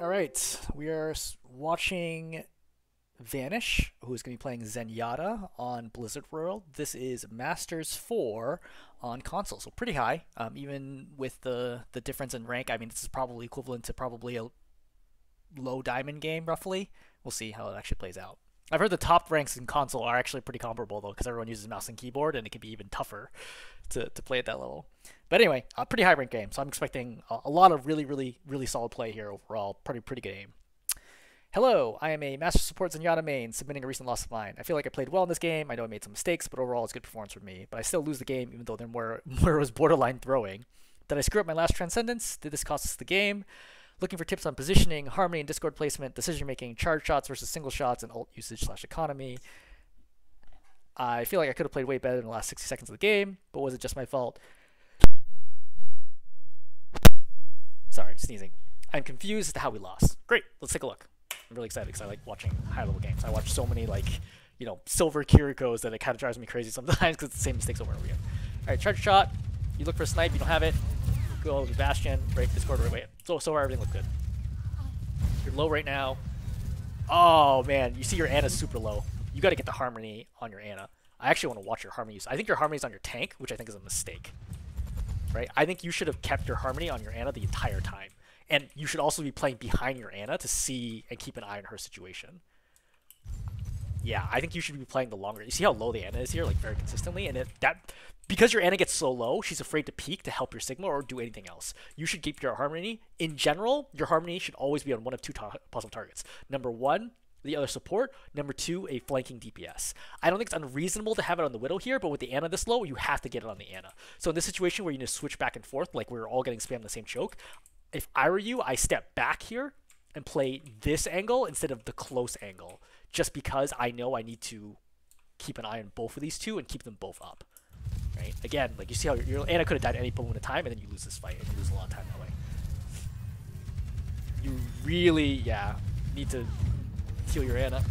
All right, we are watching Vanish, who is going to be playing Zenyatta on Blizzard World. This is Masters 4 on console, so pretty high. Even with the difference in rank, I mean, this is probably equivalent to probably a low diamond game, roughly. We'll see how it actually plays out. I've heard the top ranks in console are actually pretty comparable, though, because everyone uses mouse and keyboard, and it can be even tougher to play at that level. But anyway, a pretty high rank game, so I'm expecting a lot of really solid play here overall. Pretty good game. Hello, I am a Master Support Zenyatta main, submitting a recent loss of mine. I feel like I played well in this game. I know I made some mistakes, but overall it's good performance from me. But I still lose the game, even though there where it was borderline throwing. Did I screw up my last Transcendence? Did this cost us the game? Looking for tips on positioning, harmony and discord placement, decision making, charge shots versus single shots, and ult usage / economy. I feel like I could have played way better in the last 60 seconds of the game, but was it just my fault? Sorry, sneezing. I'm confused as to how we lost. Great, let's take a look. I'm really excited because I like watching high-level games. I watch so many, like, silver Kirikos that it kind of drives me crazy sometimes because it's the same mistakes over and over again. All right, charge shot. You look for a snipe. You don't have it. Go with Bastion. Break Discord. Wait. So far, everything looked good. You're low right now. Oh, man. You see your Ana's super low. You got to get the harmony on your Ana. I actually want to watch your harmony use. I think your harmony is on your tank, which I think is a mistake. Right? I think you should have kept your harmony on your Ana the entire time. And you should also be playing behind your Ana to see and keep an eye on her situation. Yeah, I think you should be playing the longer. You see how low the Ana is here, like very consistently, and because your Ana gets so low, she's afraid to peek to help your Sigma or do anything else. You should keep your harmony. In general, your harmony should always be on one of two puzzle targets. Number one, the other support. Number two, a flanking DPS. I don't think it's unreasonable to have it on the Widow here, but with the Ana this low, you have to get it on the Ana. So in this situation where you need to switch back and forth, like we're all getting spammed the same choke, if I were you, I step back here and play this angle instead of the close angle, just because I know I need to keep an eye on both of these two and keep them both up. Right? Again, like you see how your Ana could have died at any point in time, and then you lose this fight, and you lose a lot of time that way. You really, need to heal your Ana.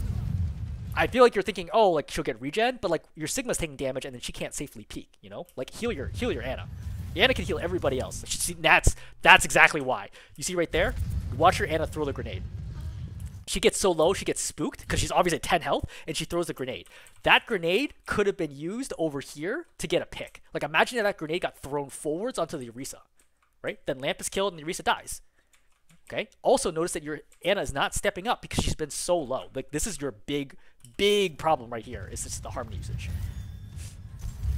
I feel like you're thinking, oh, like she'll get regen, but like your Sigma's taking damage, and then she can't safely peek. Like heal your Ana. Ana can heal everybody else. That's exactly why. You see right there? Watch your Ana throw the grenade. She gets so low, she gets spooked because she's obviously at 10 health, and she throws the grenade. That grenade could have been used over here to get a pick. Like imagine that grenade got thrown forwards onto the Orisa, right? Then Lamp is killed and the Orisa dies. Okay. Also notice that your Ana is not stepping up because she's been so low. Like this is your big problem right here. Is this the harmony usage?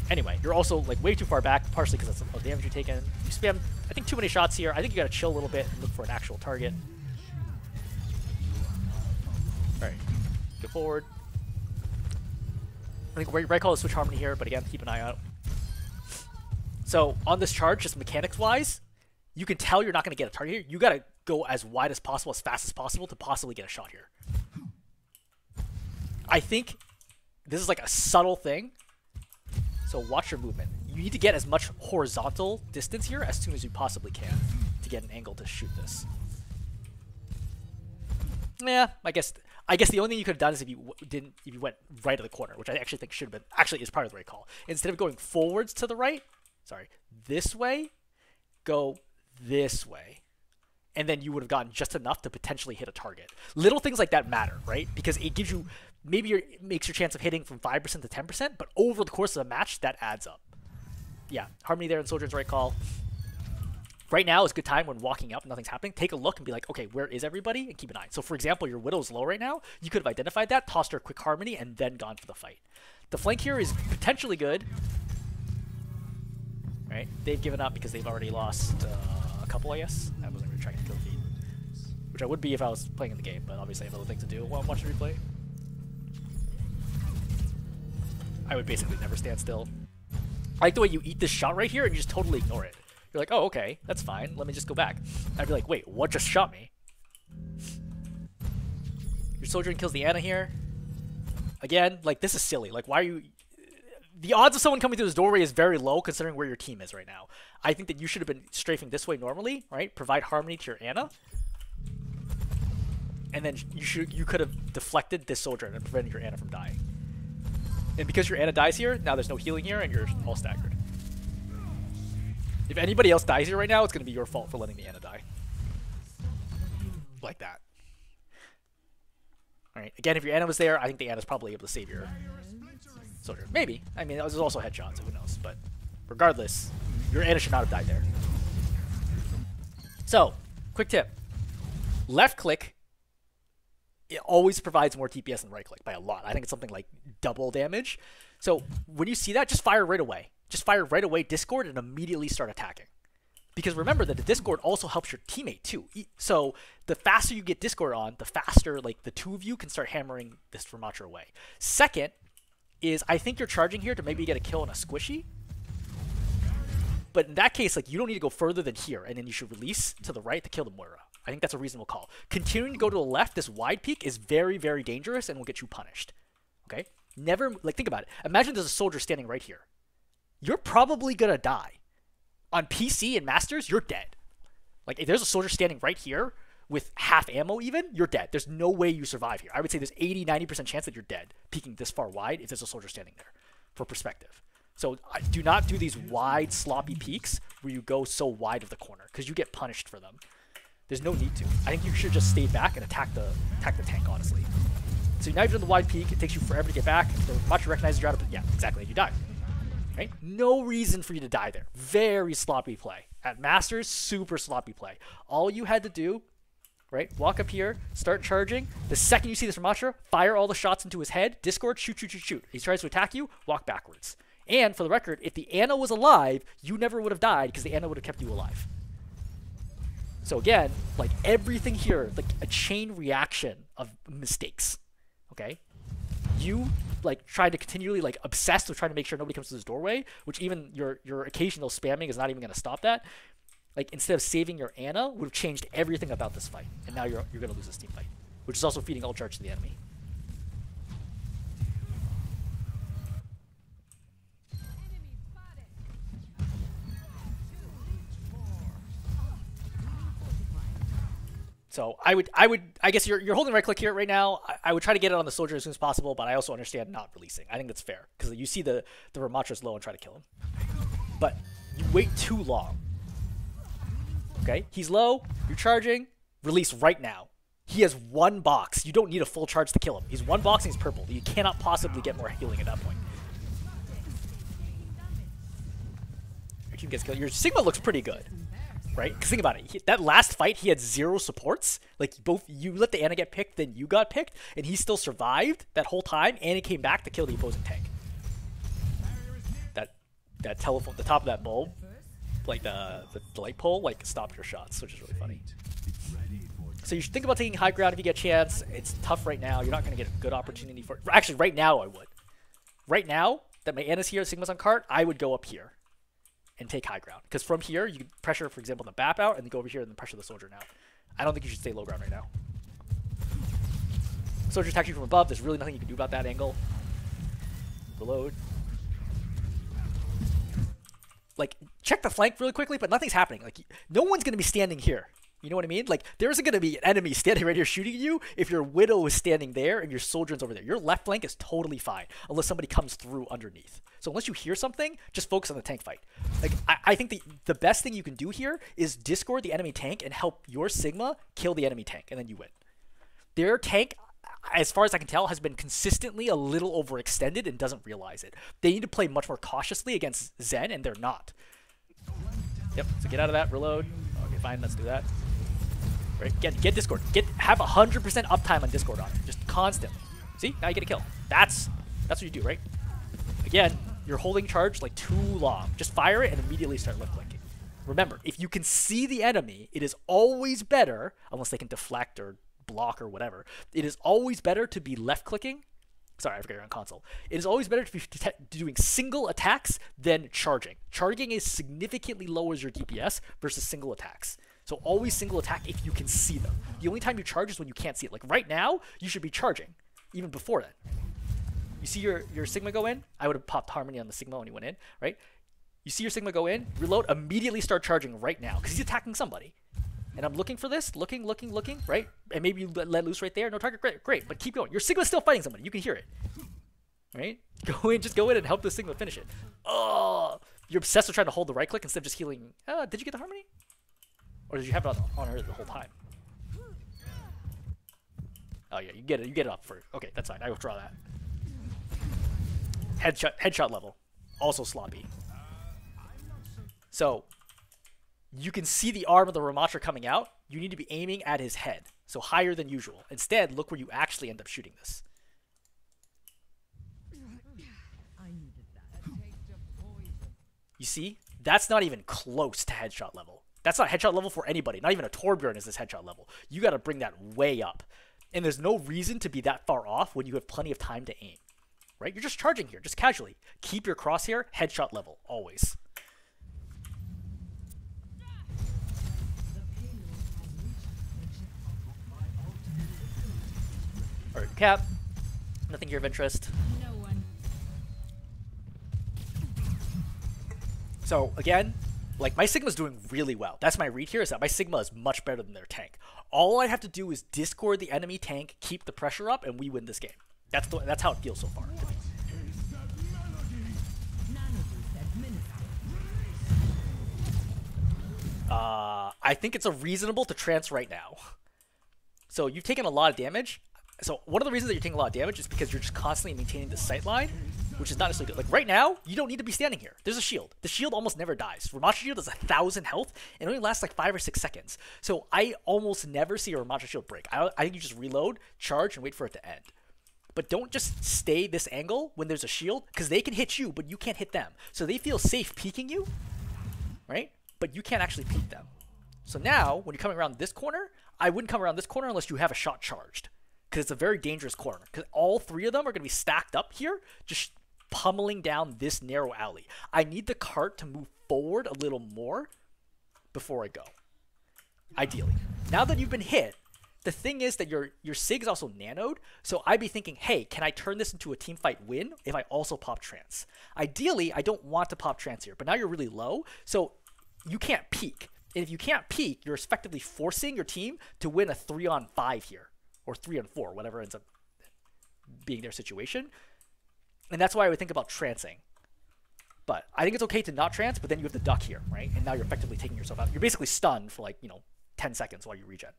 Anyway, you're also like way too far back, partially because of the damage you're taking. You spam, I think, too many shots here. I think you gotta chill a little bit and look for an actual target. Alright, go forward. I think right call is switch harmony here, but again, keep an eye out. So on this charge, just mechanics-wise, you can tell you're not gonna get a target here. You gotta go as wide as possible, as fast as possible to possibly get a shot here. I think this is like a subtle thing. So watch your movement. You need to get as much horizontal distance here as soon as you possibly can to get an angle to shoot this. Yeah, I guess the only thing you could have done is if you went right of the corner, which I actually think should have been is part of the right call. Instead of going forwards to the right, this way, go this way. And then you would have gotten just enough to potentially hit a target. Little things like that matter, right? Because it gives you, makes your chance of hitting from 5% to 10%, but over the course of a match, that adds up. Yeah, harmony there and Soldier's right call. Right now is a good time when walking up and nothing's happening. Take a look and be like, okay, where is everybody? And keep an eye. So for example, your Widow's low right now. You could have identified that, tossed her a quick harmony, and then gone for the fight. The flank here is potentially good. Right? They've given up because they've already lost a couple, I guess. I wasn't really trying to kill the feed. Which I would be if I was playing in the game, but obviously I have other things to do while I'm watching the replay. I would basically never stand still. I like the way you eat this shot right here and you just totally ignore it. You're like, oh, okay, that's fine. Let me just go back. I'd be like, wait, what just shot me? Your Soldier kills the Ana here. Again, like, this is silly. Like, why are you... The odds of someone coming through this doorway is very low considering where your team is right now. I think that you should have been strafing this way normally, right? Provide harmony to your Ana. And then you could have deflected this Soldier and prevented your Ana from dying. And because your Ana dies here, now there's no healing here and you're all staggered. If anybody else dies here right now, it's going to be your fault for letting the Ana die. like that. All right. Again, if your Ana was there, I think the Ana's probably able to save your soldier. Maybe. I mean, there's also headshots, so who knows? But regardless, your Ana should not have died there. So, quick tip. Left click, it always provides more DPS than right click by a lot. I think it's something like double damage. So when you see that, just fire right away. Just fire right away Discord and immediately start attacking. Because remember that the Discord also helps your teammate too. So the faster you get Discord on, the faster like the two of you can start hammering this Vermacher away. Second is I think you're charging here to maybe get a kill on a squishy. But in that case, like you don't need to go further than here, and then you should release to the right to kill the Moira. I think that's a reasonable call. Continuing to go to the left, this wide peak is very, very dangerous and will get you punished. Okay? Never, like, think about it. Imagine there's a soldier standing right here. You're probably gonna die. On PC and Masters, you're dead. Like, if there's a soldier standing right here with half ammo even, you're dead. There's no way you survive here. I would say there's 80-90% chance that you're dead, peeking this far wide if there's a soldier standing there, for perspective. So do not do these wide, sloppy peaks where you go so wide of the corner, because you get punished for them. There's no need to. I think you should just stay back and attack the tank, honestly. So now you've done the wide peak. It takes you forever to get back. The Vermacher recognizes you're out of... Yeah, exactly. You die. Right? No reason for you to die there. Very sloppy play. At Masters, super sloppy play. All you had to do, right, walk up here, start charging. The second you see this Vermacher, fire all the shots into his head. Discord, shoot, shoot, shoot, shoot. He tries to attack you, walk backwards. And for the record, if the Ana was alive, you never would have died because the Ana would have kept you alive. So again, like everything here, like a chain reaction of mistakes, okay? You like try to continually like obsessed with trying to make sure nobody comes to this doorway, which even your occasional spamming is not even going to stop that. Like instead of saving your Ana, would have changed everything about this fight, and now you're going to lose this team fight, which is also feeding ult charge to the enemy. So I guess you're holding right click here right now. I would try to get it on the soldier as soon as possible, but I also understand not releasing. I think that's fair because you see the Vermacher's low and try to kill him, but you wait too long. Okay, he's low. You're charging. Release right now. He has one box. You don't need a full charge to kill him. He's one box and he's purple. You cannot possibly get more healing at that point. Your team gets killed. Your Sigma looks pretty good. Right? Because think about it. That last fight, he had 0 supports. Like, both you let the Ana get picked, then you got picked, and he still survived that whole time, and he came back to kill the opposing tank. That telephone, the top of that bulb, like the light pole, like stopped your shots, which is really funny. So you should think about taking high ground if you get a chance. It's tough right now. You're not going to get a good opportunity for it. Actually, right now I would. Right now that my Ana's here, Sigma's on cart, I would go up here and take high ground. Because from here, you can pressure, for example, the BAP out, and then go over here and then pressure the soldier now. I don't think you should stay low ground right now. Soldier attacks you from above. There's really nothing you can do about that angle. Reload. Like, check the flank really quickly, but nothing's happening. Like, no one's going to be standing here. You know what I mean? Like, there isn't going to be an enemy standing right here shooting you if your Widow is standing there and your Soldier's over there. Your left flank is totally fine unless somebody comes through underneath. So unless you hear something, just focus on the tank fight. Like, I think the best thing you can do here is Discord the enemy tank and help your Sigma kill the enemy tank, and then you win. Their tank, as far as I can tell, has been consistently a little overextended and doesn't realize it. They need to play much more cautiously against Zen, and they're not. Yep, so get out of that, reload. Okay, fine, let's do that. Right, get Discord. Have 100% uptime on Discord on it, just constantly. See, now you get a kill. That's what you do, right? Again, you're holding charge like too long. Just fire it and immediately start left clicking. Remember, if you can see the enemy, it is always better, unless they can deflect or block or whatever. It is always better to be left clicking. Sorry, I forgot you're on console. It is always better to be doing single attacks than charging. Charging is significantly lowers your DPS versus single attacks. So always single attack if you can see them. The only time you charge is when you can't see it. Like right now, you should be charging, even before that. You see your Sigma go in? I would have popped Harmony on the Sigma when he went in, right? You see your Sigma go in, reload, immediately start charging right now, because he's attacking somebody. And I'm looking for this, looking, right? And maybe you let loose right there. No target, great, but keep going. Your Sigma's still fighting somebody. You can hear it, right? Just go in and help the Sigma finish it. Oh, you're obsessed with trying to hold the right click instead of just healing. Did you get the Harmony? Or did you have it on her the whole time? Oh yeah, you get it. You get it up for. Okay, that's fine. I withdraw that. Headshot level, also sloppy. So you can see the arm of the Ramatra coming out. You need to be aiming at his head, so higher than usual. Instead, look where you actually end up shooting this. You see? That's not even close to headshot level. That's not headshot level for anybody. Not even a Torbjorn is this headshot level. You got to bring that way up. And there's no reason to be that far off when you have plenty of time to aim. Right? You're just charging here, just casually. Keep your crosshair headshot level, always. Alright, cap. Nothing here of interest. So again, like my Sigma's doing really well. That's my read here, is that my Sigma is much better than their tank. All I have to do is discord the enemy tank, keep the pressure up, and we win this game. That's how it feels so far. I think it's a reasonable to trance right now. So you've taken a lot of damage. So one of the reasons that you're taking a lot of damage is because you're just constantly maintaining the sight line, which is not necessarily good. Like right now, you don't need to be standing here. There's a shield. The shield almost never dies. Ramatra shield is 1,000 health and it only lasts like 5 or 6 seconds. So I almost never see a Ramatra shield break. I think you just reload, charge, and wait for it to end. But don't just stay this angle when there's a shield, because they can hit you, but you can't hit them. So they feel safe peeking you, right? But you can't actually peek them. So now, when you're coming around this corner, I wouldn't come around this corner unless you have a shot charged, because it's a very dangerous corner. Because all 3 of them are going to be stacked up here, just pummeling down this narrow alley. I need the cart to move forward a little more before I go, ideally. Now that you've been hit, the thing is that your Sig is also nanoed, so I'd be thinking, hey, can I turn this into a teamfight win if I also pop trance? Ideally, I don't want to pop trance here, but now you're really low, so you can't peek. And if you can't peek, you're effectively forcing your team to win a 3-on-5 here, or 3-on-4, whatever ends up being their situation. And that's why I would think about trancing. But I think it's okay to not trance, but then you have to duck here, right? And now you're effectively taking yourself out. You're basically stunned for 10 seconds while you regen.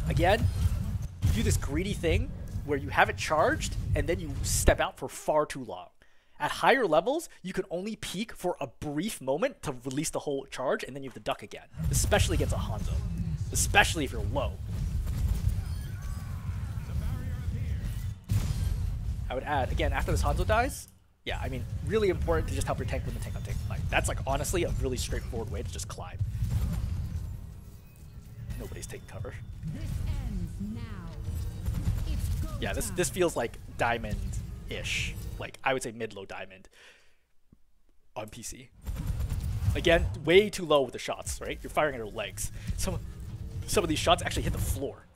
Again, you do this greedy thing where you have it charged and then you step out for far too long. At higher levels, you can only peek for a brief moment to release the whole charge, and then you have to duck again, especially against a Hanzo, especially if you're low. I would add, again, after this Hanzo dies, yeah, I mean, really important to just help your tank win the tank on tank fight. That's honestly a really straightforward way to just climb. Nobody's taking cover. Yeah, this feels like diamond-ish. Like, I would say mid-low diamond on PC. Again, way too low with the shots, right? You're firing at her legs. Some of these shots actually hit the floor.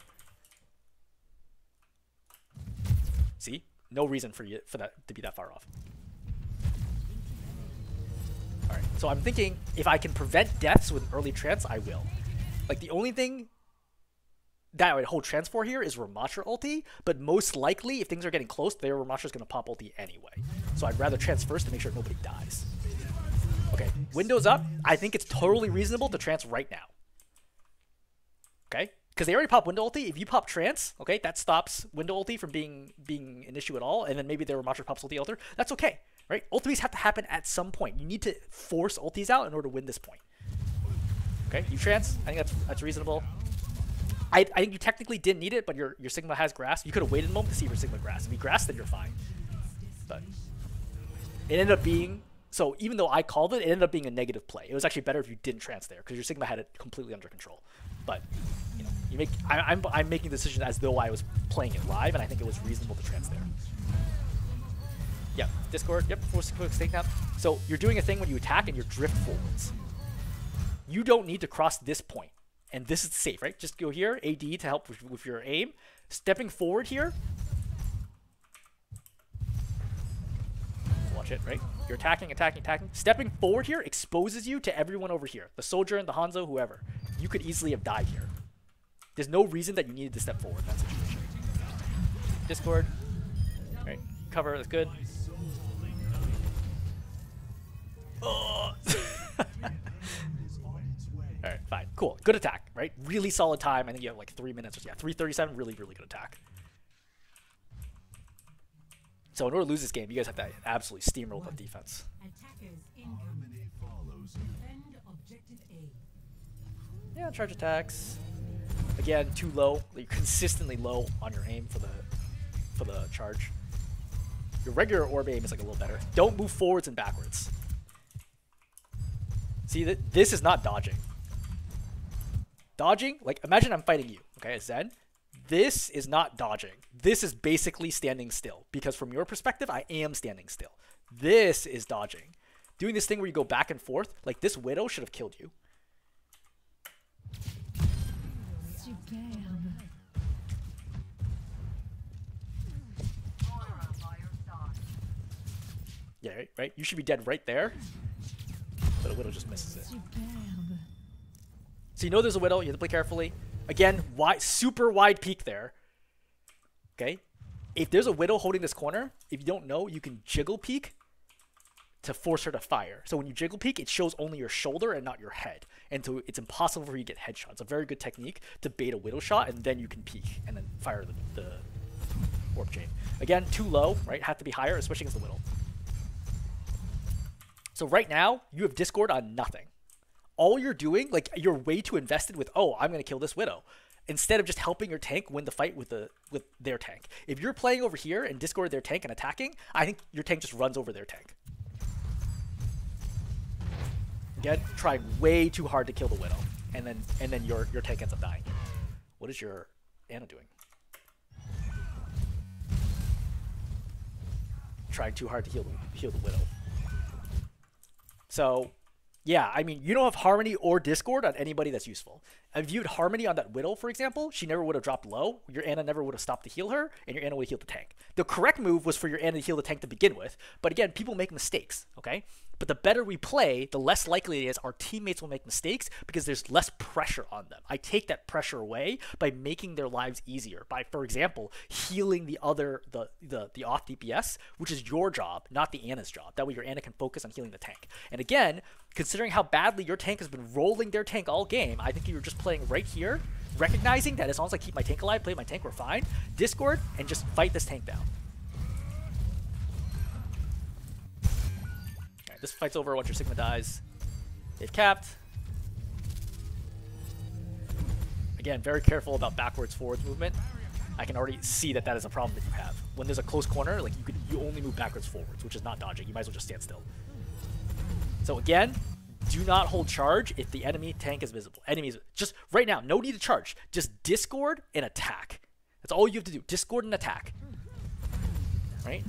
See? No reason for that to be that far off. Alright, so I'm thinking if I can prevent deaths with early trance, I will. Like, the only thing that I would hold trance for here is Ramatra ulti, but most likely, if things are getting close, their Ramatra's going to pop ulti anyway. So I'd rather trance first to make sure nobody dies. Okay, window's up. I think it's totally reasonable to trance right now. Okay? Because they already pop window ulti. If you pop trance, okay, that stops window ulti from being an issue at all, and then maybe their Ramatra pops ulti alter. That's okay, right? Ultis have to happen at some point. You need to force ultis out in order to win this point. Okay, you trance. I think that's reasonable. I think you technically didn't need it, but your Sigma has grass. You could have waited a moment to see if your Sigma grass. If you grass, then you're fine. But it ended up being, so even though I called it, it ended up being a negative play. It was actually better if you didn't trance there, because your Sigma had it completely under control. But you know, I'm making the decision as though I was playing it live, and I think it was reasonable to trance there. Yeah, Discord. Yep, force quick stake now. So you're doing a thing when you attack and you drift forwards. You don't need to cross this point. And this is safe, right? Just go here, AD to help with your aim. Stepping forward here. Watch it, right? You're attacking. Stepping forward here exposes you to everyone over here. The soldier and the Hanzo, whoever. You could easily have died here. There's no reason that you needed to step forward in that situation. Discord. Right. Cover, that's good. Oh. Alright, fine. Cool. Good attack, right? Really solid time. I think you have like 3 minutes. Yeah, 3:37. Really, really good attack. So in order to lose this game, you guys have to absolutely steamroll that defense. Yeah, charge attacks. Again, too low. You're consistently low on your aim for the charge. Your regular orb aim is like a little better. Don't move forwards and backwards. See, this is not dodging. Dodging, like imagine I'm fighting you, okay, Zen. This is not dodging. This is basically standing still, because from your perspective, I am standing still. This is dodging. Doing this thing where you go back and forth, like this Widow should have killed you. Yeah, right? You should be dead right there, but a Widow just misses it. So you know there's a Widow, you have to play carefully. Again, super wide peek there. Okay? If there's a Widow holding this corner, if you don't know, you can jiggle peek to force her to fire. So when you jiggle peek, it shows only your shoulder and not your head. And so it's impossible for you to get headshots. It's a very good technique to bait a Widow shot, and then you can peek and then fire the Orb Chain. Again, too low, right? Have to be higher, especially against the Widow. So right now, you have Discord on nothing. All you're doing, like, you're way too invested with, oh, I'm going to kill this Widow, instead of just helping your tank win the fight with their tank. If you're playing over here and Discord their tank and attacking, I think your tank just runs over their tank. Again, trying way too hard to kill the Widow, and then your tank ends up dying. What is your Ana doing? Trying too hard to heal the Widow. So, yeah, I mean, you don't have Harmony or Discord on anybody that's useful. I viewed Harmony on that Widow, for example. She never would have dropped low. Your Ana never would have stopped to heal her, and your Ana would have healed the tank. The correct move was for your Ana to heal the tank to begin with. But again, people make mistakes, okay? But the better we play, the less likely it is our teammates will make mistakes because there's less pressure on them. I take that pressure away by making their lives easier. By, for example, healing the off DPS, which is your job, not the Ana's job. That way your Ana can focus on healing the tank. And again, considering how badly your tank has been rolling their tank all game, I think you're just playing right here, recognizing that as long as I keep my tank alive, play my tank, we're fine. Discord, and just fight this tank down. This fight's over once your Sigma dies. They've capped. Again, very careful about backwards forwards movement. I can already see that is a problem that you have. When there's a close corner, like you only move backwards forwards, which is not dodging. You might as well just stand still. So again, do not hold charge if the enemy tank is visible. Enemies, just right now, no need to charge. Just Discord and attack. That's all you have to do. Discord and attack. Right?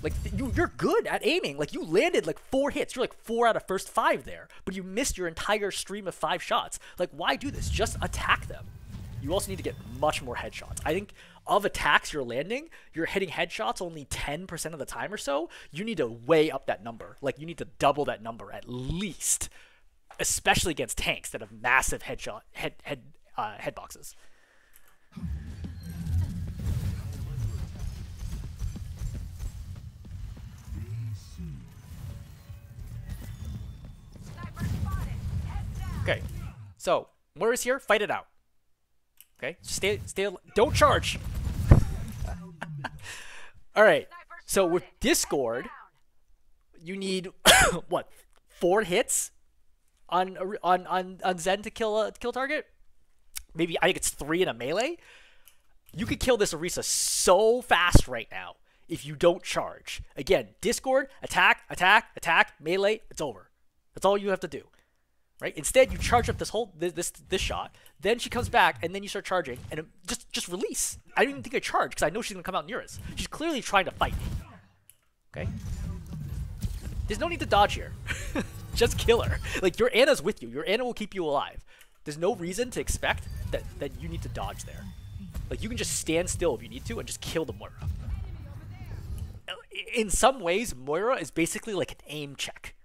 Like, you're good at aiming. Like, you landed, like, 4 hits. You're, like, 4 out of first 5 there. But you missed your entire stream of 5 shots. Like, why do this? Just attack them. You also need to get much more headshots. I think of attacks you're landing, you're hitting headshots only 10% of the time or so. You need to way up that number. Like, you need to double that number at least. Especially against tanks that have massive headboxes. Okay, so Moira's here. Fight it out. Okay, stay. Don't charge. All right. So with Discord, you need what? 4 hits on Zen to kill target. Maybe I think it's 3 in a melee. You could kill this Orisa so fast right now if you don't charge. Again, Discord, attack, melee. It's over. That's all you have to do. Right? Instead, you charge up this shot. Then she comes back, and then you start charging, and just release. I don't even think I charge because I know she's gonna come out near us. She's clearly trying to fight me. Okay. There's no need to dodge here. Just kill her. Like, your Ana's with you. Your Ana will keep you alive. There's no reason to expect that you need to dodge there. Like, you can just stand still if you need to and just kill the Moira. In some ways, Moira is basically like an aim check.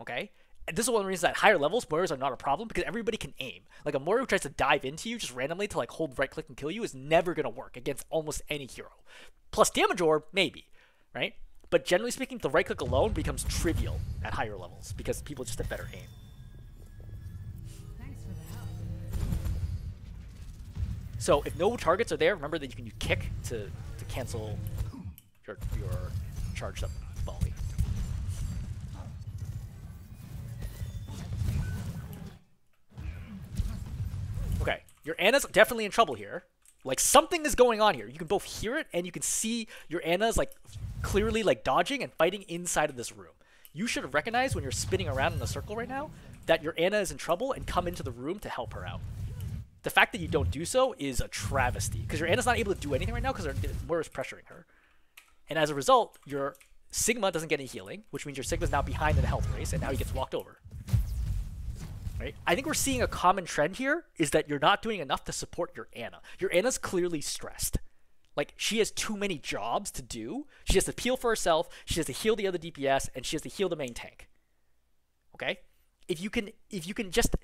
Okay. And this is one of the reasons that at higher levels, Moiras are not a problem, because everybody can aim. Like, a Moira who tries to dive into you just randomly to, like, hold right click and kill you is never going to work against almost any hero. Plus damage orb, maybe, right? But generally speaking, the right click alone becomes trivial at higher levels, because people just have better aim. So if no targets are there, remember that you can use kick to cancel your charged up volley. Okay, your Ana's definitely in trouble here. Like, something is going on here. You can both hear it and you can see your Ana's like clearly like dodging and fighting inside of this room. You should have recognized when you're spinning around in a circle right now that your Ana is in trouble and come into the room to help her out. The fact that you don't do so is a travesty because your Ana's not able to do anything right now because Moira's pressuring her. And as a result, your Sigma doesn't get any healing, which means your Sigma's now behind in the health race and now he gets walked over. Right? I think we're seeing a common trend here is that you're not doing enough to support your Ana. Your Ana's clearly stressed. Like, she has too many jobs to do. She has to peel for herself, she has to heal the other DPS, and she has to heal the main tank. Okay? If you can just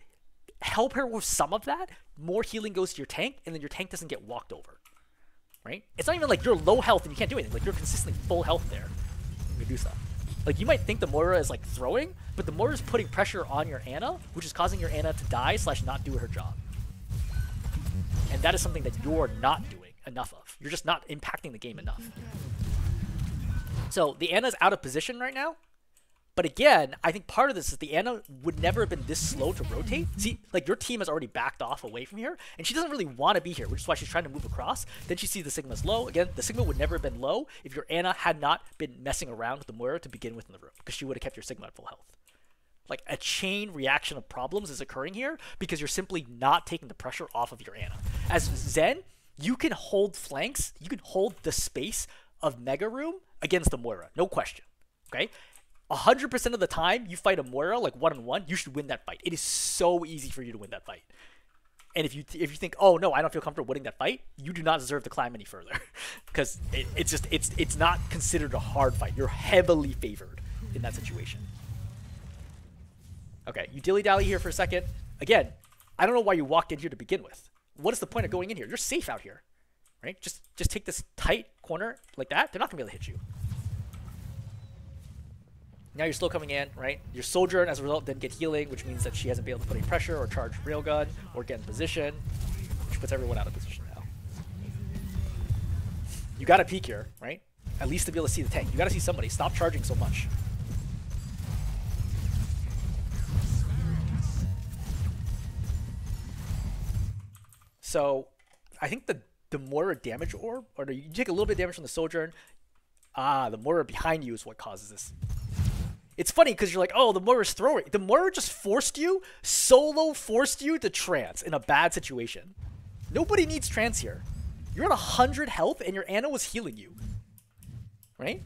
help her with some of that, more healing goes to your tank, and then your tank doesn't get walked over. Right? It's not even like you're low health and you can't do anything. Like, you're consistently full health there. You can do stuff. Like, you might think the Moira is like throwing, but the Moira is putting pressure on your Ana, which is causing your Ana to die / not do her job. And that is something that you're not doing enough of. You're just not impacting the game enough. So the Ana's out of position right now. But again, I think part of this is the Ana would never have been this slow to rotate. See, like, your team has already backed off away from here, and she doesn't really want to be here, which is why she's trying to move across. Then she sees the Sigma's low. Again, the Sigma would never have been low if your Ana had not been messing around with the Moira to begin with in the room, because she would have kept your Sigma at full health. Like, a chain reaction of problems is occurring here because you're simply not taking the pressure off of your Ana. As Zen, you can hold flanks, you can hold the space of Mega Room against the Moira, no question, okay? 100% of the time you fight a Moira like one-on-one, you should win that fight. It is so easy for you to win that fight. And if you think, oh no, I don't feel comfortable winning that fight, you do not deserve to climb any further, because it's not considered a hard fight. You're heavily favored in that situation. Okay, you dilly-dally here for a second. Again, I don't know why you walked in here to begin with. What is the point of going in here? You're safe out here, right? Just take this tight corner like that. They're not gonna be able to hit you. Now you're slow coming in, right? Your Sojourn, as a result, didn't get healing, which means that she hasn't been able to put any pressure or charge Railgun or get in position, which puts everyone out of position now. You gotta peek here, right? At least to be able to see the tank. You gotta see somebody. Stop charging so much. So, I think the Moira damage orb, or you take a little bit of damage from the Sojourn. The Moira behind you is what causes this. It's funny because you're like, oh, the Moira's throwing. The Moira just forced you to trance in a bad situation. Nobody needs trance here. You're at 100 health and your Ana was healing you. Right?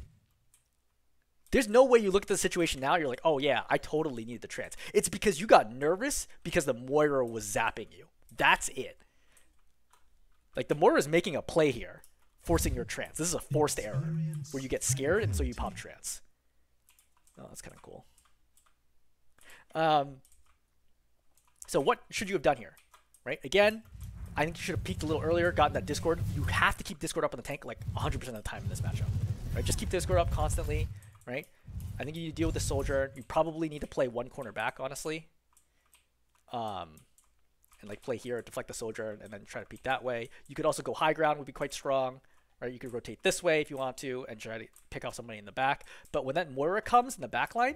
There's no way you look at the situation now, you're like, oh yeah, I totally need the trance. It's because you got nervous because the Moira was zapping you. That's it. Like, the Moira is making a play here, forcing your trance. This is a forced error where you get scared and so you pop trance. Oh, that's kind of cool. So what should you have done here? Right? Again, I think you should have peeked a little earlier, gotten that Discord. You have to keep Discord up on the tank like 100% of the time in this matchup. Right? Just keep Discord up constantly. Right? I think you need to deal with the Soldier. You probably need to play one corner back, honestly. And like play here, deflect the Soldier, and then try to peek that way. You could also go high ground, would be quite strong. Right? You could rotate this way if you want to and try to pick off somebody in the back. But when that Moira comes in the back line,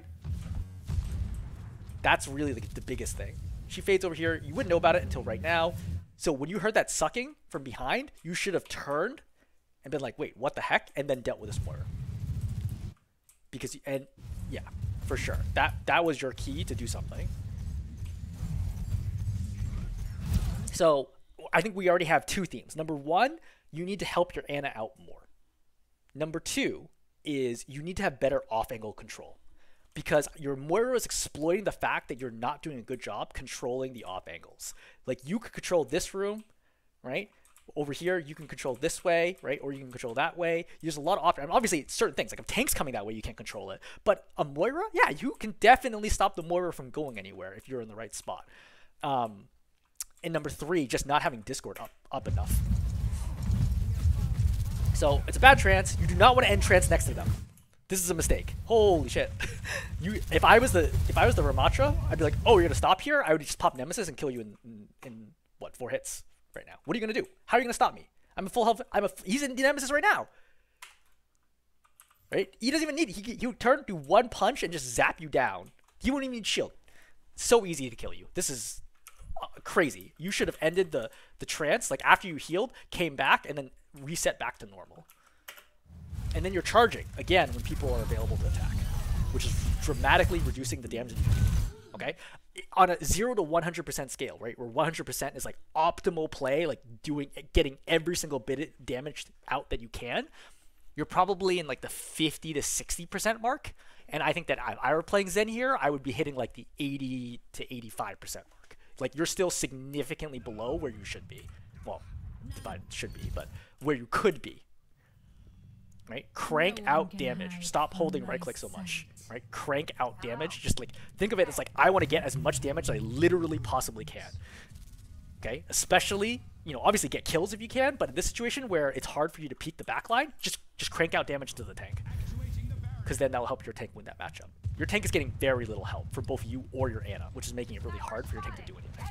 that's really the biggest thing. She fades over here. You wouldn't know about it until right now. So when you heard that sucking from behind, you should have turned and been like, wait, what the heck? And then dealt with this Moira. Because, and yeah, for sure. That was your key to do something. So I think we already have two themes. Number one, you need to help your Ana out more. Number two is you need to have better off-angle control, because your Moira is exploiting the fact that you're not doing a good job controlling the off angles. Like, you could control this room, right? Over here, you can control this way, right? Or you can control that way. There's a lot of options. I mean, obviously, certain things, like if tank's coming that way, you can't control it. But a Moira, yeah, you can definitely stop the Moira from going anywhere if you're in the right spot. And number three, just not having Discord up enough. So it's a bad trance. You do not want to end trance next to them. This is a mistake. Holy shit. If I was the Ramatra, I'd be like, oh, you're gonna stop here? I would just pop Nemesis and kill you in what, 4 hits, right now. What are you gonna do? How are you gonna stop me? I'm a full health. He's in Nemesis right now. Right? He doesn't even need. He would turn, do one punch, and just zap you down. He wouldn't even need shield. So easy to kill you. This is crazy. You should have ended the trance like after you healed, came back, and then reset back to normal. And then you're charging again when people are available to attack, which is dramatically reducing the damage that you do. Okay, on a 0 to 100% scale, right, where 100% is like optimal play, like getting every single bit of damage out that you can, you're probably in like the 50 to 60% mark. And I think that if I were playing Zen here, I would be hitting like the 80 to 85% mark. Like you're still significantly below where you should be. Well, divide should be, but where you could be. Right? Crank out damage. Stop holding right click so much. Right? Crank out damage. Just like think of it as like I want to get as much damage as I literally possibly can. Okay? Especially, you know, obviously get kills if you can, but in this situation where it's hard for you to peek the backline, just crank out damage to the tank. Because then that'll help your tank win that matchup. Your tank is getting very little help for both you or your Ana, which is making it really hard for your tank to do anything.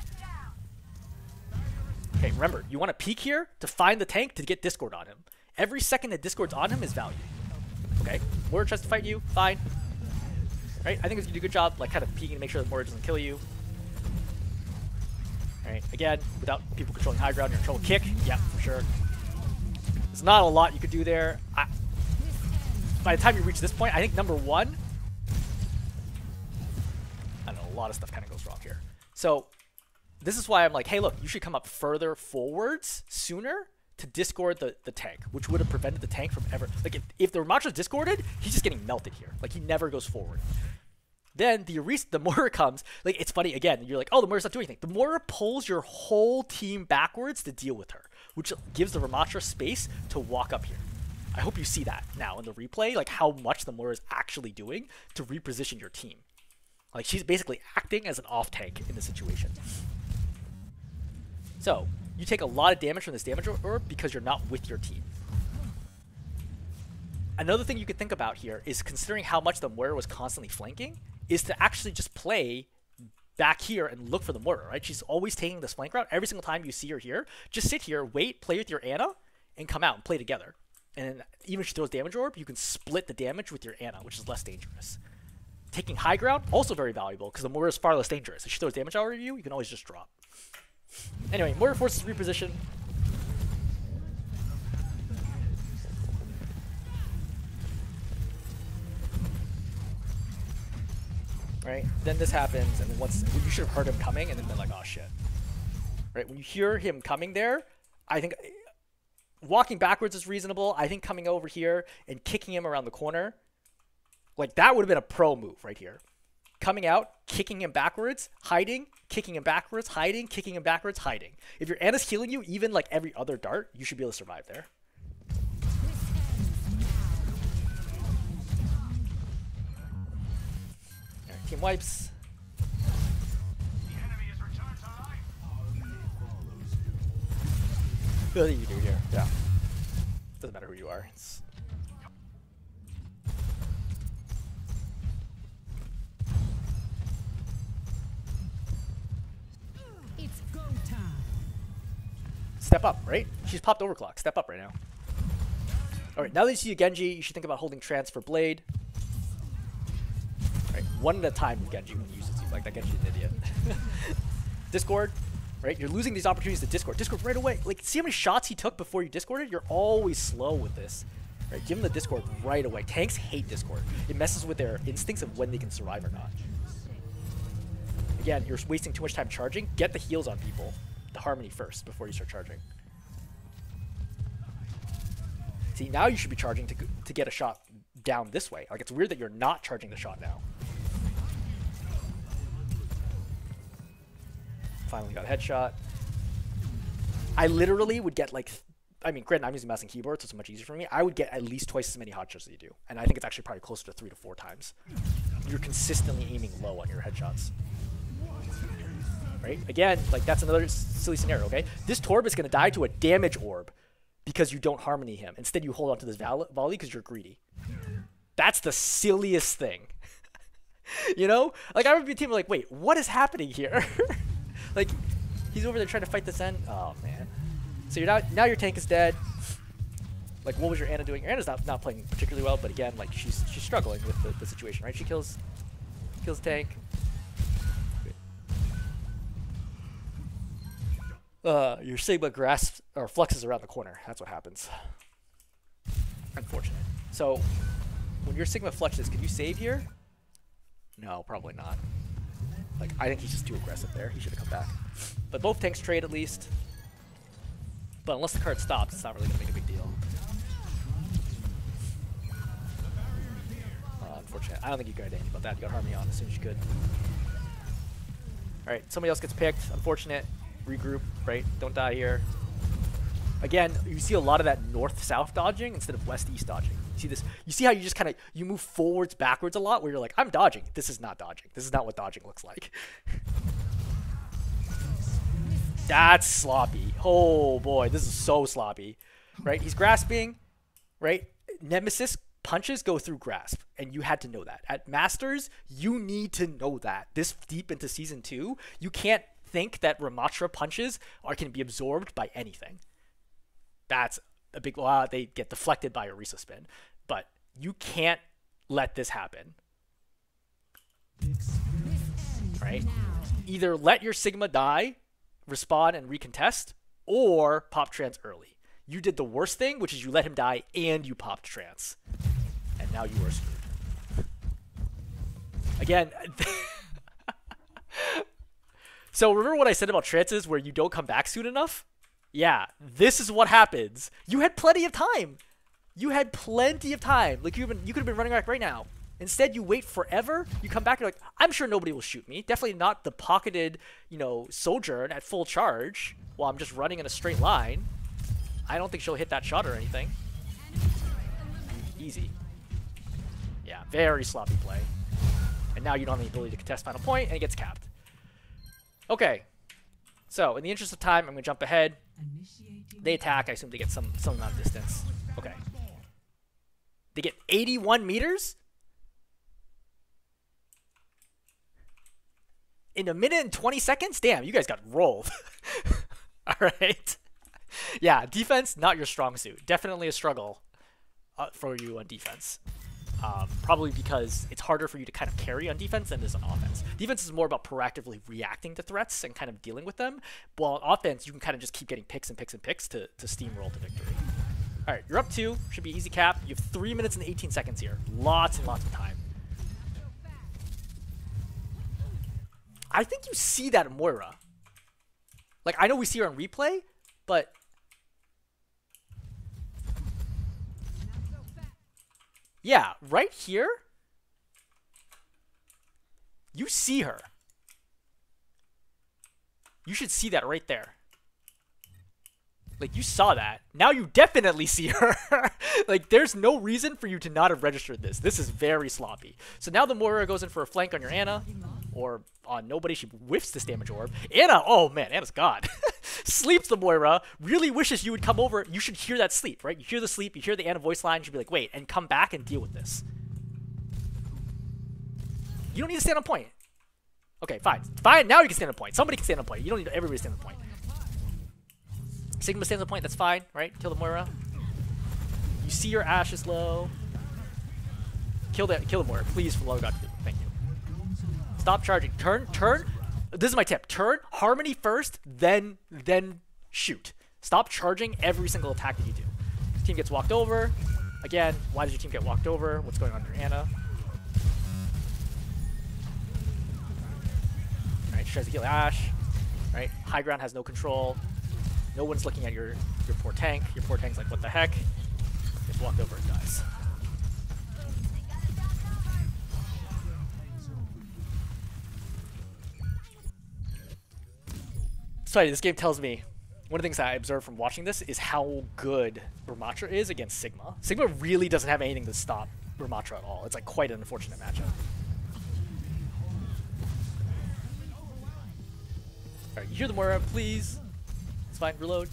Okay, remember, you want to peek here to find the tank to get Discord on him. Every second that Discord's on him is value. Okay, Moira tries to fight you, fine. Right, I think it's gonna do a good job, like kind of peeking to make sure that Moira doesn't kill you. Alright, again, without people controlling high ground, you're in trouble. Kick, yeah, for sure. There's not a lot you could do there. By the time you reach this point, I think number one, I don't know, a lot of stuff kind of goes wrong here. So this is why I'm like, hey, look, you should come up further forwards sooner to discord the tank, which would have prevented the tank from ever, like if the Ramatra's discorded, he's just getting melted here. Like he never goes forward. Then the Moira comes, like it's funny again, you're like, oh, the Moira's not doing anything. The Moira pulls your whole team backwards to deal with her, which gives the Ramatra space to walk up here. I hope you see that now in the replay, like how much the Moira is actually doing to reposition your team. Like she's basically acting as an off tank in the situation. So you take a lot of damage from this damage orb because you're not with your team. Another thing you could think about here is considering how much the Moira was constantly flanking, is to actually just play back here and look for the Moira, right? She's always taking this flank route. Every single time you see her here, just sit here, wait, play with your Ana, and come out and play together. And even if she throws damage orb, you can split the damage with your Ana, which is less dangerous. Taking high ground, also very valuable, because the Moira is far less dangerous. If she throws damage out of you, you can always just drop. Anyway, Moira forces reposition. Right? Then this happens, and then once you should have heard him coming, and then been like, oh shit. Right? When you hear him coming there, I think walking backwards is reasonable. I think coming over here and kicking him around the corner, like that would have been a pro move right here. Coming out, kicking him backwards, hiding, kicking him backwards, hiding, kicking him backwards, hiding. If your Ana's healing you, even like every other dart, you should be able to survive there. Alright, team wipes. What do you do here? Yeah. Doesn't matter who you are. It's go time. Step up, right? She's popped overclock. Step up right now. Alright, now that you see a Genji, you should think about holding trance for Blade. Right, one at a time with Genji when he uses you. Like that Genji's an idiot. Discord. Right? You're losing these opportunities to Discord. Discord right away. Like, see how many shots he took before you Discorded? You're always slow with this. Right? Give him the Discord right away. Tanks hate Discord. It messes with their instincts of when they can survive or not. Again, you're wasting too much time charging. Get the heals on people. The Harmony first before you start charging. See, now you should be charging to get a shot down this way. Like, it's weird that you're not charging the shot now. Finally got a headshot. I literally would get like, I mean, granted, I'm using mouse and keyboard, so it's much easier for me. I would get at least twice as many headshots as you do. And I think it's actually probably closer to 3 to 4 times. You're consistently aiming low on your headshots. Right? Again, like that's another silly scenario, okay? This Torb is going to die to a damage orb because you don't Harmony him. Instead, you hold on to this volley because you're greedy. That's the silliest thing. You know? Like, I would be a team like, wait, what is happening here? Like, he's over there trying to fight the Zen. Oh, man. So now your tank is dead. Like, what was your Ana doing? Your Ana's not playing particularly well, but again, like she's struggling with the situation, right? She kills the tank. Your Sigma grasps or fluxes around the corner. That's what happens. Unfortunate. So when your Sigma flushes, can you save here? No, probably not. Like, I think he's just too aggressive there. He should have come back. But both tanks trade at least. But unless the card stops, it's not really going to make a big deal. Unfortunate. I don't think you got anything about that. You got Harmony on as soon as you could. Alright, somebody else gets picked. Unfortunate. Regroup, right? Don't die here. Again, you see a lot of that north-south dodging instead of west-east dodging. You see this? You see how you just kind of, you move forwards, backwards a lot, where you're like, I'm dodging. This is not dodging. This is not what dodging looks like. That's sloppy. Oh boy, this is so sloppy. Right? He's grasping, right? Nemesis punches go through grasp, and you had to know that. At Masters, you need to know that. This deep into Season 2, you can't think that Ramatra punches can be absorbed by anything. That's a big, they get deflected by a Orisa spin, but you can't let this happen. Right? Either let your Sigma die, respawn and recontest, or pop trance early. You did the worst thing, which is you let him die and you popped trance. And now you are screwed. Again, so remember what I said about trances where you don't come back soon enough? Yeah, this is what happens. You had plenty of time. You had plenty of time. Like, you could have been running back right now. Instead, you wait forever. You come back and you're like, I'm sure nobody will shoot me. Definitely not the pocketed, Sojourn at full charge while I'm just running in a straight line. I don't think she'll hit that shot or anything. Easy. Yeah, very sloppy play. And now you don't have the ability to contest final point, and it gets capped. Okay. So, in the interest of time, I'm going to jump ahead. They attack. I assume they get some amount of distance. Okay. They get 81 meters? In a minute and 20 seconds? Damn, you guys got rolled. Alright. Yeah, defense, not your strong suit. Definitely a struggle for you on defense. Probably because it's harder for you to kind of carry on defense than it is on offense. Defense is more about proactively reacting to threats and kind of dealing with them. While on offense, you can kind of just keep getting picks and picks and picks to steamroll to victory. Alright, you're up 2. Should be easy cap. You have 3 minutes and 18 seconds here. Lots and lots of time. I think you see that Moira. Like, I know we see her on replay, but yeah, right here, you see her. You should see that right there. Like, you saw that. Now you definitely see her. Like, there's no reason for you to not have registered this. This is very sloppy. So now the Moira goes in for a flank on your Ana. Or on nobody. She whiffs this damage orb. Ana, oh man, Ana's god. Sleeps the Moira. Really wishes you would come over. You should hear that sleep, right? You hear the sleep. You hear the Ana voice line. You should be like, wait, and come back and deal with this. You don't need to stand on point. Okay, fine. Fine, now you can stand on point. Somebody can stand on point. You don't need everybody to stand on point. Sigma stands on point, that's fine, right? Kill the Moira. You see your Ashe is low. Kill the Moira, please, for the love of God. Thank you. Stop charging. Turn. This is my tip. Turn, Harmony first, then shoot. Stop charging every single attack that you do. Team gets walked over. Again, why does your team get walked over? What's going on in your Ana? Alright, she tries to kill Ashe. Right? High ground has no control. No one's looking at your poor tank. Your poor tank's like, what the heck? Gets walked over and dies. Sorry, this game tells me, one of the things I observed from watching this is how good Ramatra is against Sigma. Sigma really doesn't have anything to stop Ramatra at all. It's like quite an unfortunate matchup. Alright, you hear the Moira, please. It's fine, reload.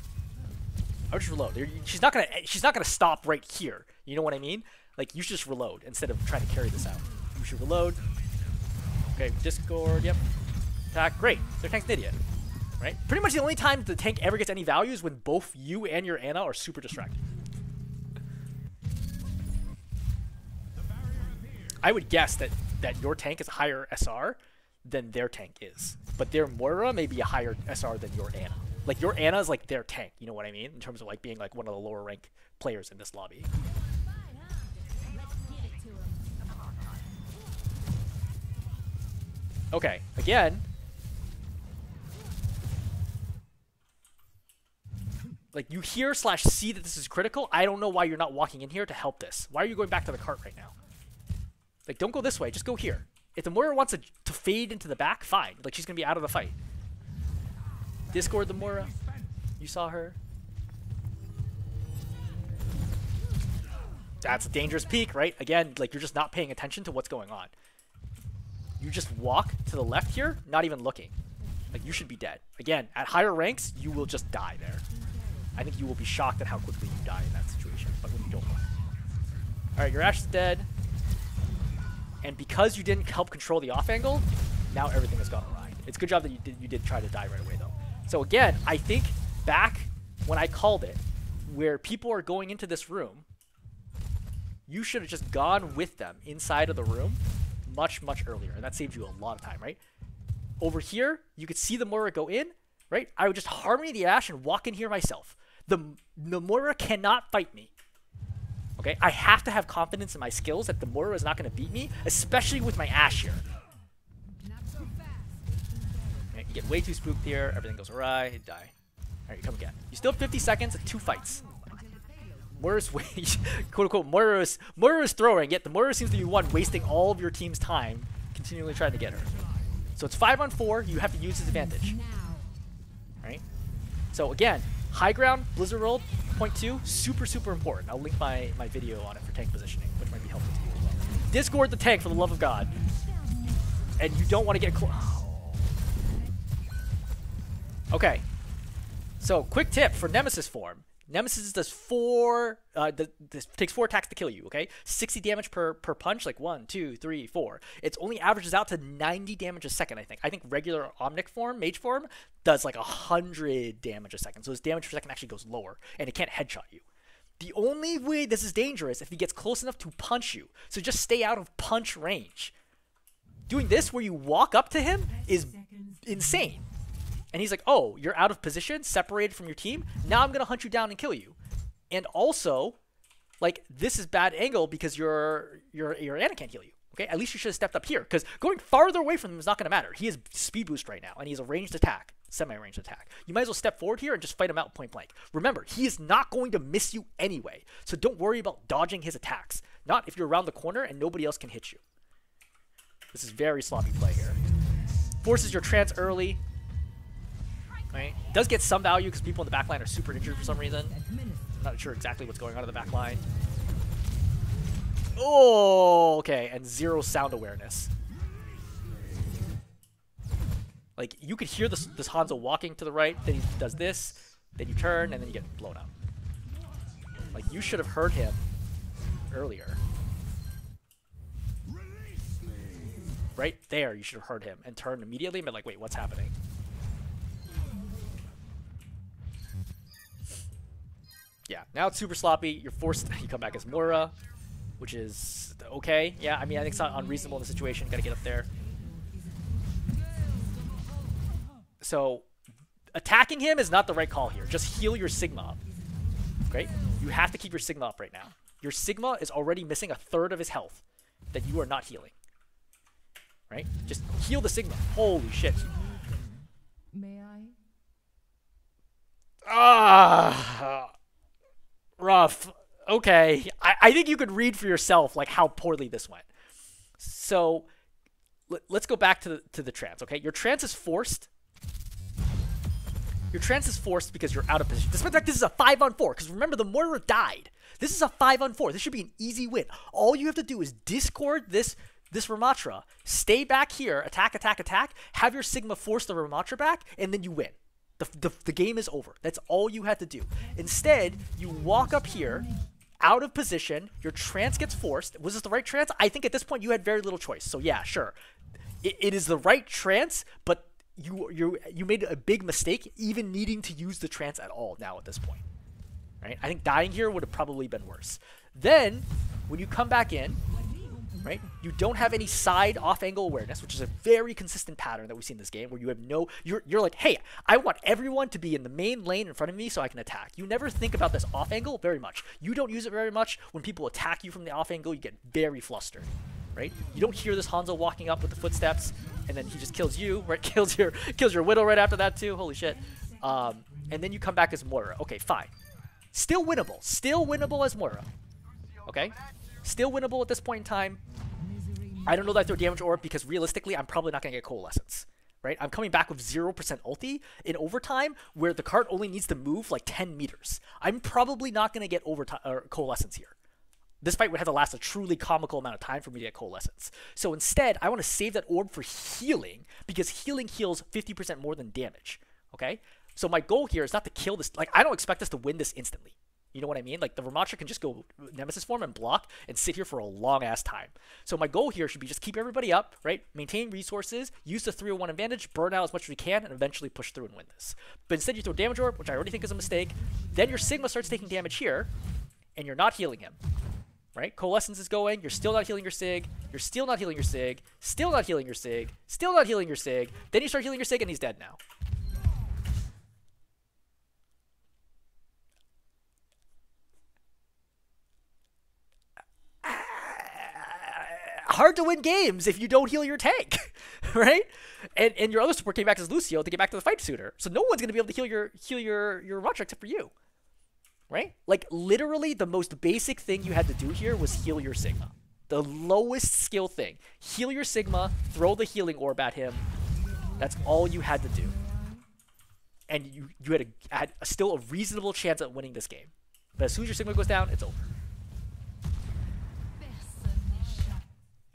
I would just reload. She's not gonna stop right here. You know what I mean? Like, you should just reload instead of trying to carry this out. You should reload. Okay, Discord, yep. Attack, great. Their tank's an idiot. Right? Pretty much the only time the tank ever gets any value is when both you and your Ana are super distracted. I would guess that your tank is a higher SR than their tank is. But their Moira may be a higher SR than your Ana. Like, your Ana is like their tank, you know what I mean? In terms of like being like one of the lower rank players in this lobby. Okay, again. Like, you hear / see that this is critical. I don't know why you're not walking in here to help this. Why are you going back to the cart right now? Like, don't go this way. Just go here. If the Moira wants to fade into the back, fine. Like, she's going to be out of the fight. Discord the Moira. You saw her. That's a dangerous peek, right? Again, like, you're just not paying attention to what's going on. You just walk to the left here, not even looking. Like, you should be dead. Again, at higher ranks, you will just die there. I think you will be shocked at how quickly you die in that situation, but when you don't look. Alright, your Ashe is dead. And because you didn't help control the off angle, now everything has gone awry. It's a good job that you did try to die right away, though. So again, I think back when I called it, where people are going into this room, you should have just gone with them inside of the room much, much earlier. And that saved you a lot of time, right? Over here, you could see the Moira go in, right? I would just Harmony the Ashe and walk in here myself. The Moira cannot fight me. Okay, I have to have confidence in my skills that the Moira is not going to beat me, especially with my Ashe here. Okay, you get way too spooked here, everything goes awry, you die. Alright, you come again. You still have 50 seconds and 2 fights. Moira's quote unquote Moira's throwing, yet the Moira seems to be one wasting all of your team's time continually trying to get her. So it's 5-on-4, you have to use his advantage. Right? So again, high ground, Blizzard World, point 2, super, super important. I'll link my video on it for tank positioning, which might be helpful to you as well. Discord the tank, for the love of God. And you don't want to get close. Okay. So, quick tip for Nemesis form. Nemesis does this takes 4 attacks to kill you, okay? 60 damage per punch, like 1, 2, 3, 4. It only averages out to 90 damage a second, I think. I think regular Omnic form, Mage form, does like 100 damage a second. So his damage per second actually goes lower, and it can't headshot you. The only way this is dangerous if he gets close enough to punch you. So just stay out of punch range. Doing this where you walk up to him is insane. And he's like, oh, you're out of position, separated from your team. Now I'm going to hunt you down and kill you. And also, like, this is bad angle because your Ana can't heal you. Okay, at least you should have stepped up here. Because going farther away from him is not going to matter. He has speed boost right now, and he has a ranged attack, semi-ranged attack. You might as well step forward here and just fight him out point blank. Remember, he is not going to miss you anyway. So don't worry about dodging his attacks. Not if you're around the corner and nobody else can hit you. This is very sloppy play here. Forces your trance early. Right? Does get some value because people in the backline are super injured for some reason. I'm not sure exactly what's going on in the backline. Oh, okay, and 0 sound awareness. Like, you could hear this Hanzo walking to the right, then he does this, then you turn, and then you get blown up. Like, you should have heard him earlier. Right there, you should have heard him and turned immediately and been like, wait, what's happening? Yeah, now it's super sloppy. You're forced. You come back as Moira, which is okay. Yeah, I mean, I think it's not unreasonable in the situation. Got to get up there. So, attacking him is not the right call here. Just heal your Sigma up. Okay? You have to keep your Sigma up right now. Your Sigma is already missing 1/3 of his health that you are not healing. Right? Just heal the Sigma. Holy shit. May I? Ah. Rough. Okay. I think you could read for yourself like how poorly this went. So let's go back to the trance, okay? Your trance is forced. Your trance is forced because you're out of position. Despite the fact this is a 5-on-4, because remember the Moira died. This is a 5-on-4. This should be an easy win. All you have to do is discord this Ramatra, stay back here, attack, attack, attack, have your Sigma force the Ramatra back, and then you win. The game is over. That's all you had to do. Instead, you walk up here, out of position, your trance gets forced. Was this the right trance? I think at this point you had very little choice. So yeah, sure. It is the right trance, but you made a big mistake even needing to use the trance at all now at this point. Right? I think dying here would have probably been worse. Then, when you come back in, right, you don't have any side off-angle awareness, which is a very consistent pattern that we see in this game, where you have no, you're like, hey, I want everyone to be in the main lane in front of me so I can attack. You never think about this off-angle very much. You don't use it very much. When people attack you from the off-angle, you get very flustered, right? You don't hear this Hanzo walking up with the footsteps, and then he just kills you, right? Kills your Widow right after that too. Holy shit. And then you come back as Moira. Okay, fine. Still winnable. Still winnable as Moira. Okay? Still winnable at this point in time. I don't know that I throw damage orb because realistically, I'm probably not going to get Coalescence. Right? I'm coming back with 0% ulti in overtime where the cart only needs to move like 10 meters. I'm probably not going to get Coalescence here. This fight would have to last a truly comical amount of time for me to get Coalescence. So instead, I want to save that orb for healing because healing heals 50% more than damage. Okay? So my goal here is not to kill this. Like, I don't expect us to win this instantly. You know what I mean? Like, the Ramattra can just go Nemesis form and block and sit here for a long-ass time. So my goal here should be just keep everybody up, right? Maintain resources, use the 301 advantage, burn out as much as we can, and eventually push through and win this. But instead you throw damage orb, which I already think is a mistake. Then your Sigma starts taking damage here, and you're not healing him. Right? Coalescence is going, you're still not healing your Sig, you're still not healing your Sig, still not healing your Sig, still not healing your Sig, then you start healing your Sig and he's dead now. Hard to win games if you don't heal your tank, right? And your other support came back as Lucio to get back to the fight sooner. So no one's gonna be able to heal your Ramattra except for you, right? Like literally the most basic thing you had to do here was heal your Sigma. The lowest skill thing. Heal your Sigma, throw the healing orb at him. That's all you had to do. And you had still a reasonable chance at winning this game. But as soon as your Sigma goes down, it's over.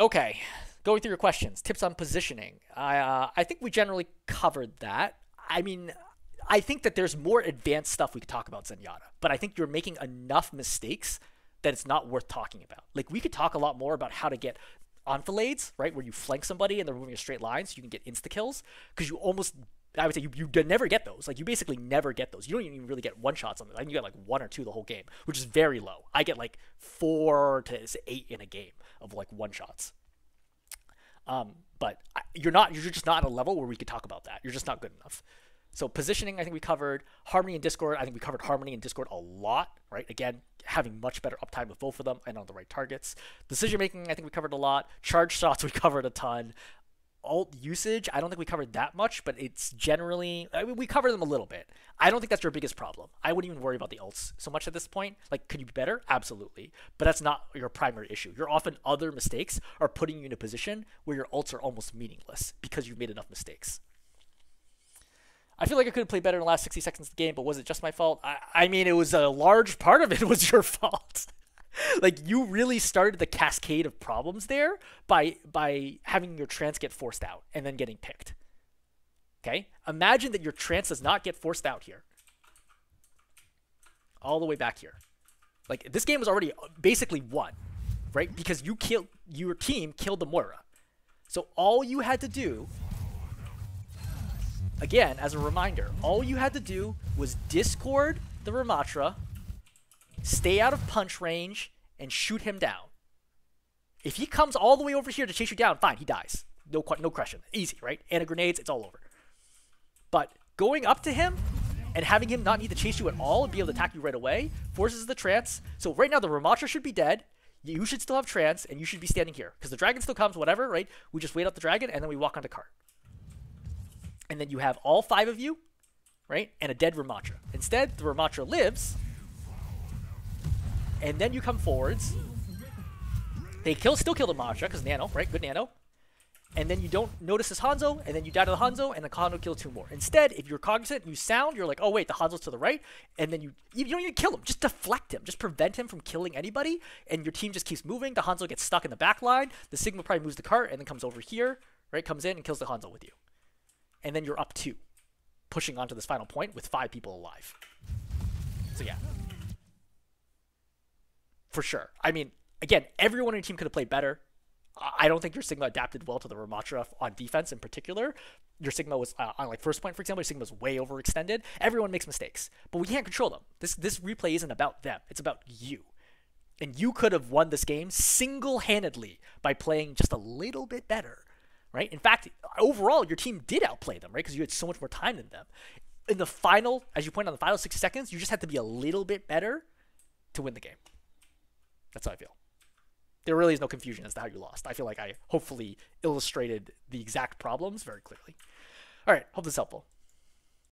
Okay, going through your questions. Tips on positioning. I think we generally covered that. I mean, I think that there's more advanced stuff we could talk about Zenyatta, but I think you're making enough mistakes that it's not worth talking about. Like, we could talk a lot more about how to get enfilades, right, where you flank somebody and they're moving a straight line so you can get insta-kills, because you almost, I would say, you never get those. Like, you basically never get those. You don't even really get one-shots on them. I think you get, like, 1 or 2 the whole game, which is very low. I get, like, 4 to 8 in a game of, like, one-shots. But you're just not at a level where we could talk about that. You're just not good enough. So positioning, I think we covered. Harmony and Discord, I think we covered Harmony and Discord a lot, right? Again, having much better uptime with both of them and on the right targets. Decision making, I think we covered a lot. Charge shots, we covered a ton. Ult usage, I don't think we covered that much, but it's generally, I mean, we covered them a little bit. I don't think that's your biggest problem. I wouldn't even worry about the ults so much at this point. Like, could you be better? Absolutely. But that's not your primary issue. Your often other mistakes are putting you in a position where your ults are almost meaningless because you've made enough mistakes. I feel like I could have played better in the last 60 seconds of the game, but was it just my fault? I mean, it was a large part of it was your fault. Like, you really started the cascade of problems there by having your trance get forced out and then getting picked. Okay? Imagine that your trance does not get forced out here. All the way back here. Like, this game was already basically won, right? Because your team killed the Moira. So all you had to do, again, as a reminder, all you had to do was discord the Ramattra, stay out of punch range, and shoot him down. If he comes all the way over here to chase you down, fine, he dies. No question. Easy, right? And grenades, it's all over. But going up to him and having him not need to chase you at all and be able to attack you right away forces the trance. So right now the Ramattra should be dead. You should still have trance, and you should be standing here. Because the dragon still comes, whatever, right? We just wait out the dragon, and then we walk on the cart. And then you have all 5 of you, right? And a dead Ramattra. Instead, the Ramattra lives. And then you come forwards. They still kill the Ramattra, because Nano, right? Good Nano. And then you don't notice this Hanzo, and then you die to the Hanzo, and the Hanzo kills 2 more. Instead, if you're cognizant and you sound, you're like, oh wait, the Hanzo's to the right, and then you don't even kill him, just deflect him, just prevent him from killing anybody, and your team just keeps moving. The Hanzo gets stuck in the back line, the Sigma probably moves the cart, and then comes over here, right? Comes in and kills the Hanzo with you. And then you're up 2, pushing onto this final point with 5 people alive. So yeah. For sure. I mean, again, everyone on your team could have played better. I don't think your Sigma adapted well to the Ramatra on defense in particular. Your Sigma was on like first point, for example, your Sigma was way overextended. Everyone makes mistakes, but we can't control them. This replay isn't about them. It's about you. And you could have won this game single-handedly by playing just a little bit better, right? In fact, overall, your team did outplay them, right? Because you had so much more time than them. In the final, as you point out, the final 60 seconds, you just had to be a little bit better to win the game. That's how I feel. There really is no confusion as to how you lost. I feel like I hopefully illustrated the exact problems very clearly. All right, hope this is helpful.